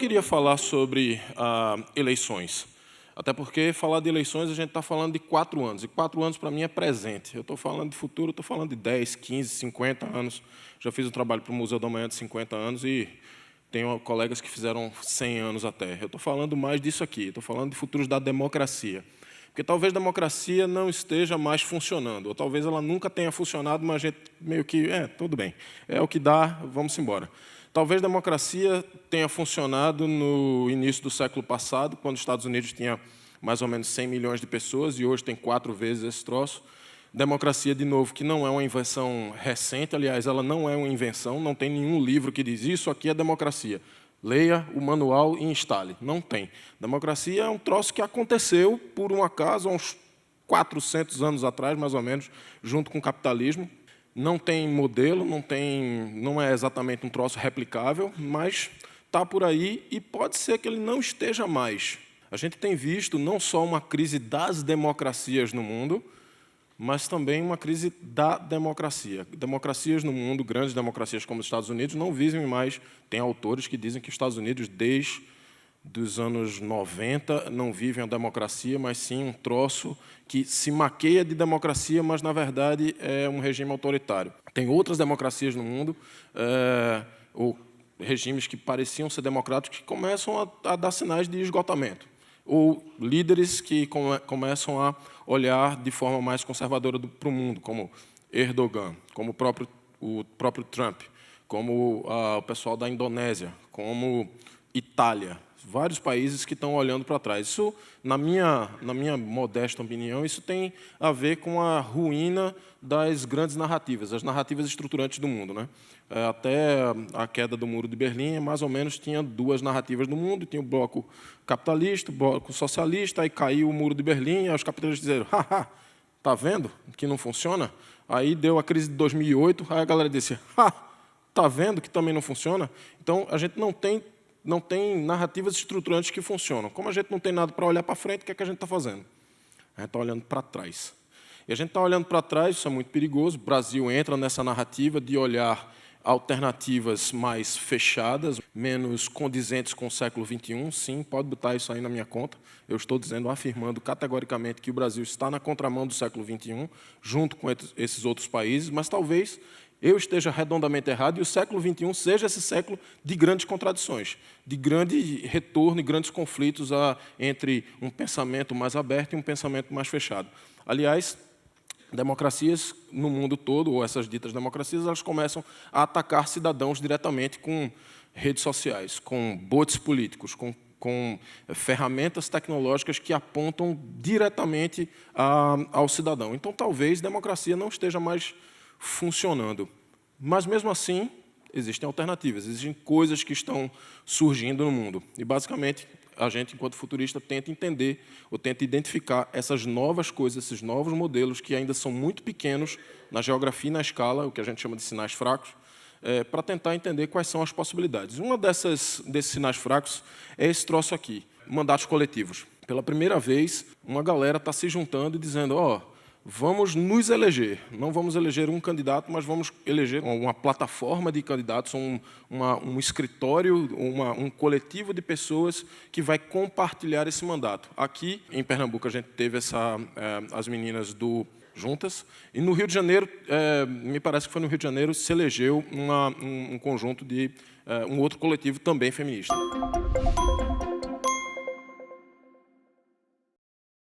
queria falar sobre eleições. Até porque falar de eleições a gente está falando de 4 anos. E 4 anos, para mim, é presente. Eu estou falando de futuro, estou falando de 10, 15, 50 anos. Já fiz um trabalho para o Museu da Manhã de 50 anos e tenho colegas que fizeram 100 anos até. Eu estou falando mais disso aqui. Estou falando de futuros da democracia. Porque talvez a democracia não esteja mais funcionando. Ou talvez ela nunca tenha funcionado, mas a gente meio que, tudo bem. É o que dá, vamos embora. Talvez a democracia tenha funcionado no início do século passado, quando os Estados Unidos tinha mais ou menos 100 milhões de pessoas, e hoje tem 4 vezes esse troço. Democracia, de novo, que não é uma invenção recente, aliás, ela não é uma invenção, não tem nenhum livro que diz isso aqui é democracia. Leia o manual e instale. Não tem. Democracia é um troço que aconteceu, por um acaso, há uns 400 anos atrás, mais ou menos, junto com o capitalismo. Não tem modelo, não é exatamente um troço replicável, mas está por aí e pode ser que ele não esteja mais. A gente tem visto não só uma crise das democracias no mundo, mas também uma crise da democracia. Democracias no mundo, grandes democracias como os Estados Unidos, não vivem mais. Tem autores que dizem que os Estados Unidos, desde os anos 90, não vivem a democracia, mas sim um troço que se maqueia de democracia, mas, na verdade, é um regime autoritário. Tem outras democracias no mundo, ou regimes que pareciam ser democráticos, que começam a dar sinais de esgotamento, ou líderes que começam a olhar de forma mais conservadora para o mundo, como Erdogan, como o próprio Trump, como o pessoal da Indonésia, como Itália. Vários países que estão olhando para trás. Isso, na minha modesta opinião, isso tem a ver com a ruína das grandes narrativas, as narrativas estruturantes do mundo, né? Até a queda do Muro de Berlim, mais ou menos, tinha 2 narrativas no mundo. Tinha o bloco capitalista, o bloco socialista, aí caiu o Muro de Berlim, aí os capitalistas disseram, haha, tá vendo que não funciona? Aí deu a crise de 2008, aí a galera disse, tá vendo que também não funciona? Então, a gente não tem narrativas estruturantes que funcionam. Como a gente não tem nada para olhar para frente, o que é que a gente está fazendo? A gente está olhando para trás. E a gente está olhando para trás, isso é muito perigoso. O Brasil entra nessa narrativa de olhar alternativas mais fechadas, menos condizentes com o século XXI. Sim, pode botar isso aí na minha conta. Eu estou dizendo, afirmando categoricamente que o Brasil está na contramão do século XXI, junto com esses outros países, mas talvez eu esteja redondamente errado e o século XXI seja esse século de grandes contradições, de grande retorno e grandes conflitos entre um pensamento mais aberto e um pensamento mais fechado. Aliás, democracias no mundo todo, ou essas ditas democracias, elas começam a atacar cidadãos diretamente com redes sociais, com bots políticos, com ferramentas tecnológicas que apontam diretamente ao cidadão. Então, talvez a democracia não esteja mais funcionando. Mas, mesmo assim, existem alternativas, existem coisas que estão surgindo no mundo. E, basicamente, a gente, enquanto futurista, tenta entender ou tenta identificar essas novas coisas, esses novos modelos que ainda são muito pequenos na geografia e na escala, o que a gente chama de sinais fracos, para tentar entender quais são as possibilidades. Uma desses sinais fracos é esse troço aqui, mandatos coletivos. Pela primeira vez, uma galera está se juntando e dizendo, vamos nos eleger. Não vamos eleger um candidato, mas vamos eleger uma plataforma de candidatos, um escritório, um coletivo de pessoas que vai compartilhar esse mandato. Aqui, em Pernambuco, a gente teve as meninas do Juntas, e no Rio de Janeiro, me parece que foi no Rio de Janeiro, se elegeu um conjunto de um outro coletivo também feminista.